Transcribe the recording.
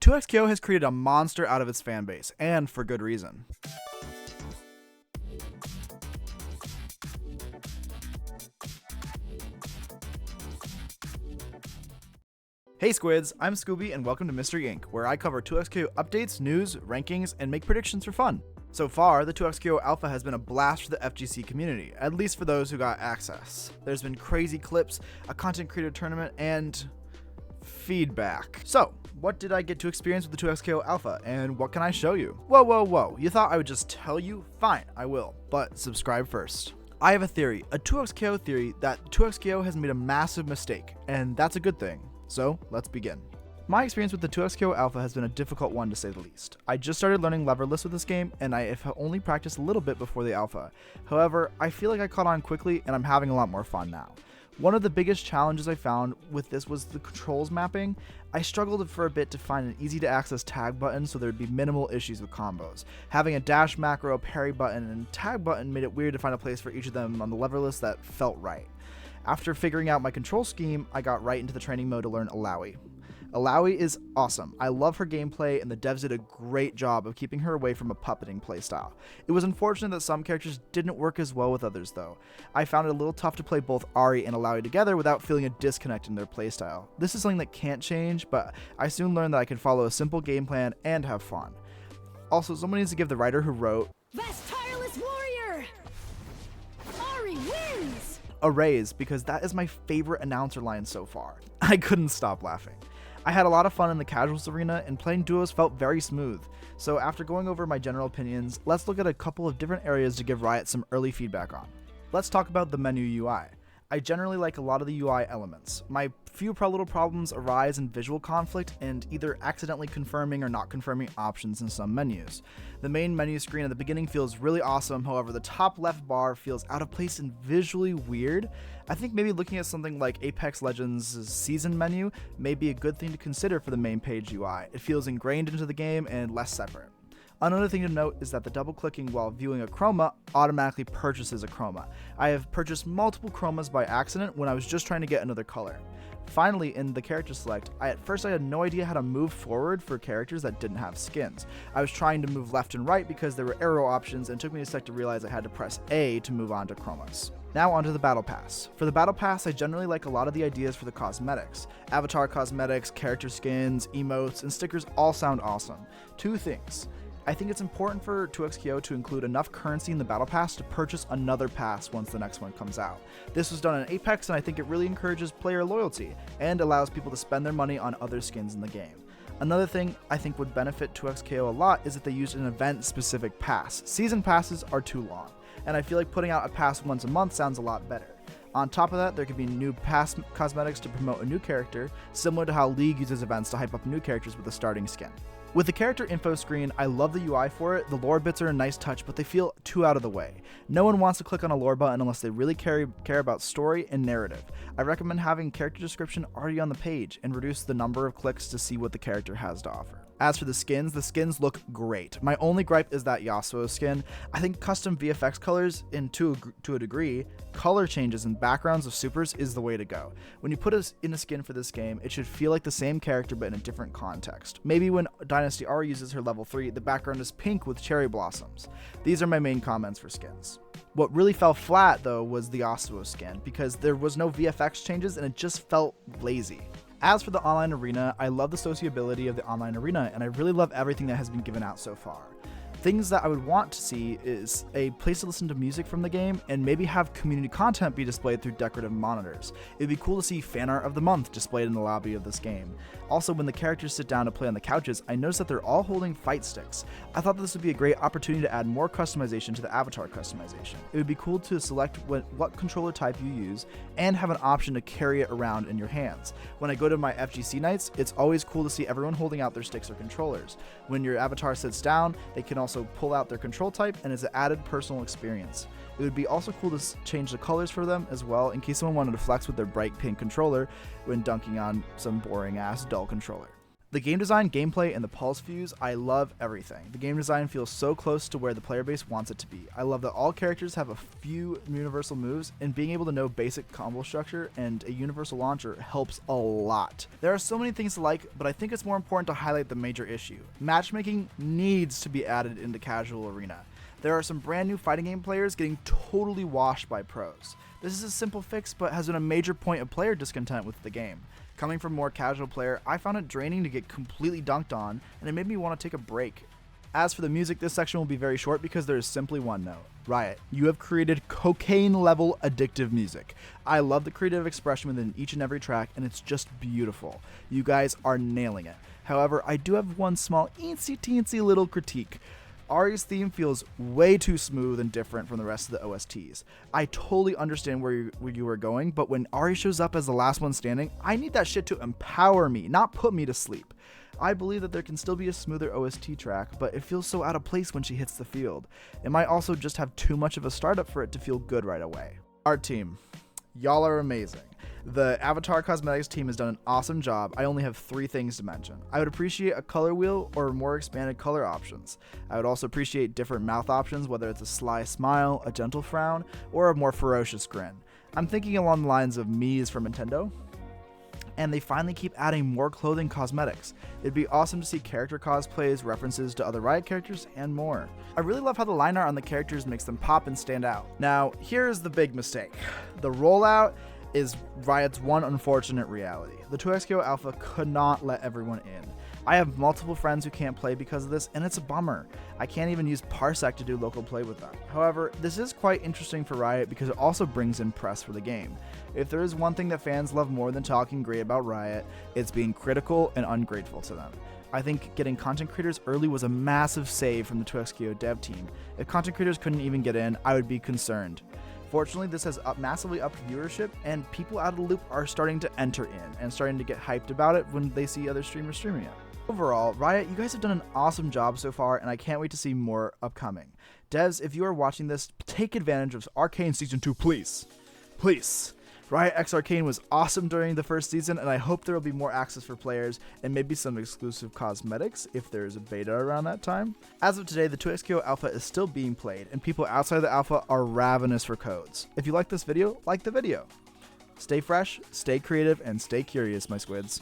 2XKO has created a monster out of its fanbase, and for good reason. Hey Squids, I'm Scooby and welcome to Mystery Inc., where I cover 2XKO updates, news, rankings, and make predictions for fun. So far, the 2XKO Alpha has been a blast for the FGC community, at least for those who got access. There's been crazy clips, a content creator tournament, and feedback. So, what did I get to experience with the 2XKO Alpha, and what can I show you? Whoa, you thought I would just tell you? Fine, I will, but subscribe first. I have a theory, a 2XKO theory, that 2XKO has made a massive mistake, and that's a good thing. So, let's begin. My experience with the 2XKO Alpha has been a difficult one to say the least. I just started learning lever lists with this game, and I have only practiced a little bit before the Alpha. However, I feel like I caught on quickly, and I'm having a lot more fun now. One of the biggest challenges I found with this was the controls mapping. I struggled for a bit to find an easy to access tag button so there'd be minimal issues with combos. Having a dash macro, parry button, and tag button made it weird to find a place for each of them on the lever list that felt right. After figuring out my control scheme, I got right into the training mode to learn Alawi. Alawi is awesome. I love her gameplay, and the devs did a great job of keeping her away from a puppeting playstyle. It was unfortunate that some characters didn't work as well with others though. I found it a little tough to play both Ari and Alawi together without feeling a disconnect in their playstyle. This is something that can't change, but I soon learned that I can follow a simple game plan and have fun. Also, someone needs to give the writer who wrote Vast Tireless Warrior! Ari wins! a raise, because that is my favorite announcer line so far. I couldn't stop laughing. I had a lot of fun in the casuals arena, and playing duos felt very smooth. So after going over my general opinions, let's look at a couple of different areas to give Riot some early feedback on. Let's talk about the menu UI. I generally like a lot of the UI elements. My few little problems arise in visual conflict and either accidentally confirming or not confirming options in some menus. The main menu screen at the beginning feels really awesome, however the top left bar feels out of place and visually weird. I think maybe looking at something like Apex Legends' season menu may be a good thing to consider for the main page UI. It feels ingrained into the game and less separate. Another thing to note is that the double clicking while viewing a chroma automatically purchases a chroma. I have purchased multiple chromas by accident when I was just trying to get another color. Finally, in the character select, at first I had no idea how to move forward for characters that didn't have skins. I was trying to move left and right because there were arrow options, and it took me a sec to realize I had to press A to move on to chromas. Now onto the Battle Pass. For the Battle Pass, I generally like a lot of the ideas for the cosmetics. Avatar cosmetics, character skins, emotes, and stickers all sound awesome. Two things. I think it's important for 2XKO to include enough currency in the Battle Pass to purchase another pass once the next one comes out. This was done in Apex, and I think it really encourages player loyalty and allows people to spend their money on other skins in the game. Another thing I think would benefit 2XKO a lot is if they used an event-specific pass. Season passes are too long, and I feel like putting out a pass once a month sounds a lot better. On top of that, there could be new pass cosmetics to promote a new character, similar to how League uses events to hype up new characters with a starting skin. With the character info screen, I love the UI for it. The lore bits are a nice touch, but they feel too out of the way. No one wants to click on a lore button unless they really care about story and narrative. I recommend having character description already on the page and reduce the number of clicks to see what the character has to offer. As for the skins look great. My only gripe is that Yasuo skin. I think custom VFX colors, and to a degree, color changes and backgrounds of supers is the way to go. When you put us in a skin for this game, it should feel like the same character but in a different context. Maybe when Dynasty R uses her level 3, the background is pink with cherry blossoms. These are my main comments for skins. What really fell flat though was the Yasuo skin, because there was no VFX changes and it just felt lazy. As for the online arena, I love the sociability of the online arena, and I really love everything that has been given out so far. Things that I would want to see is a place to listen to music from the game, and maybe have community content be displayed through decorative monitors. It'd be cool to see fan art of the month displayed in the lobby of this game. Also, when the characters sit down to play on the couches, I noticed that they're all holding fight sticks. I thought this would be a great opportunity to add more customization to the avatar customization. It would be cool to select what controller type you use, and have an option to carry it around in your hands. When I go to my FGC nights, it's always cool to see everyone holding out their sticks or controllers. When your avatar sits down, they can also pull out their control type, and it's an added personal experience. It would be also cool to change the colors for them as well, in case someone wanted to flex with their bright pink controller when dunking on some boring ass dull controller. The game design, gameplay, and the pulse fuse, I love everything. The game design feels so close to where the player base wants it to be. I love that all characters have a few universal moves, and being able to know basic combo structure and a universal launcher helps a lot. There are so many things to like, but I think it's more important to highlight the major issue. Matchmaking needs to be added into Casual Arena. There are some brand new fighting game players getting totally washed by pros. This is a simple fix, but has been a major point of player discontent with the game. Coming from a more casual player, I found it draining to get completely dunked on, and it made me want to take a break. As for the music, this section will be very short because there is simply one note. Riot, you have created cocaine-level addictive music. I love the creative expression within each and every track, and it's just beautiful. You guys are nailing it. However, I do have one small eensy-teensy little critique. Ari's theme feels way too smooth and different from the rest of the OSTs. I totally understand where you were going, but when Ari shows up as the last one standing, I need that shit to empower me, not put me to sleep. I believe that there can still be a smoother OST track, but it feels so out of place when she hits the field. It might also just have too much of a startup for it to feel good right away. Art team, y'all are amazing. The Avatar Cosmetics team has done an awesome job. I only have 3 things to mention. I would appreciate a color wheel or more expanded color options. I would also appreciate different mouth options, whether it's a sly smile, a gentle frown, or a more ferocious grin. I'm thinking along the lines of Mii's from Nintendo. And they finally keep adding more clothing cosmetics. It'd be awesome to see character cosplays, references to other Riot characters, and more. I really love how the line art on the characters makes them pop and stand out. Now, here's the big mistake. The rollout is Riot's one unfortunate reality. The 2XKO Alpha could not let everyone in. I have multiple friends who can't play because of this, and it's a bummer. I can't even use Parsec to do local play with them. However, this is quite interesting for Riot because it also brings in press for the game. If there is one thing that fans love more than talking great about Riot, it's being critical and ungrateful to them. I think getting content creators early was a massive save from the 2XKO dev team. If content creators couldn't even get in, I would be concerned. Fortunately, this has massively upped viewership, and people out of the loop are starting to enter in and starting to get hyped about it when they see other streamers streaming it. Overall, Riot, you guys have done an awesome job so far, and I can't wait to see more upcoming. Devs, if you are watching this, take advantage of Arcane Season 2, please. Please. Riot X Arcane was awesome during the first season, and I hope there will be more access for players and maybe some exclusive cosmetics if there is a beta around that time. As of today, the 2XKO Alpha is still being played, and people outside the Alpha are ravenous for codes. If you like this video, like the video. Stay fresh, stay creative, and stay curious, my squids.